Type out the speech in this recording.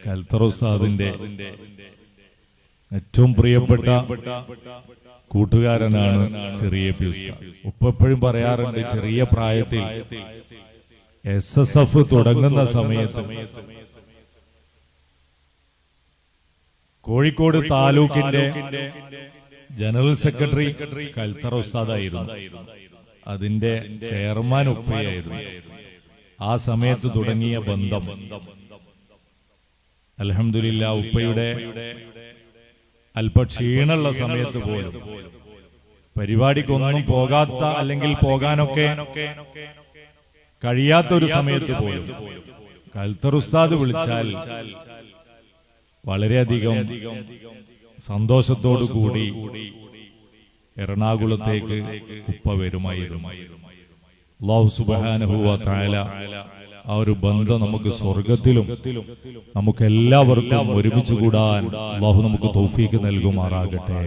കൽത്തർ ഉസ്താദിന്റെ ഏറ്റവും പ്രിയപ്പെട്ട കൂട്ടുകാരനാണ് ചെറിയ പി ഉസ്താദ്. ഉപ്പ എപ്പോഴും പറയാറുണ്ട്, ചെറിയ പ്രായത്തിൽ SSF തുടങ്ങുന്ന സമയത്ത് കോഴിക്കോട് താലൂക്കിന്റെ ജനറൽ സെക്രട്ടറി കൽത്തർ ഉസ്താദായിരുന്നു. അതിന്റെ ചെയർമാൻ ഉപ്പയായിരുന്നു. ആ സമയത്ത് തുടങ്ങിയ ബന്ധം അൽഹംദുലില്ലാ ഉപ്പയുടെ അല്പ ക്ഷീണമുള്ള സമയത്ത് പോലും പരിപാടിക്കൊന്നും പോകാത്ത അല്ലെങ്കിൽ പോകാനൊക്കെ കഴിയാത്തൊരു സമയത്ത് പോലും കൽത്തർ ഉസ്താദ് വിളിച്ചാൽ വളരെയധികം സന്തോഷത്തോടു കൂടി എറണാകുളത്തേക്ക് ഉപ്പ വരുമായിരുന്നു. അല്ലാഹു സുബ്ഹാനഹു വ തആല ആ ഒരു ബന്ധം നമുക്ക് സ്വർഗത്തിലും നമുക്ക് എല്ലാവർക്കും ഒരുമിച്ച് കൂടാൻ അല്ലാഹു നമുക്ക് തൗഫീഖ് നൽകുമാറാകട്ടെ.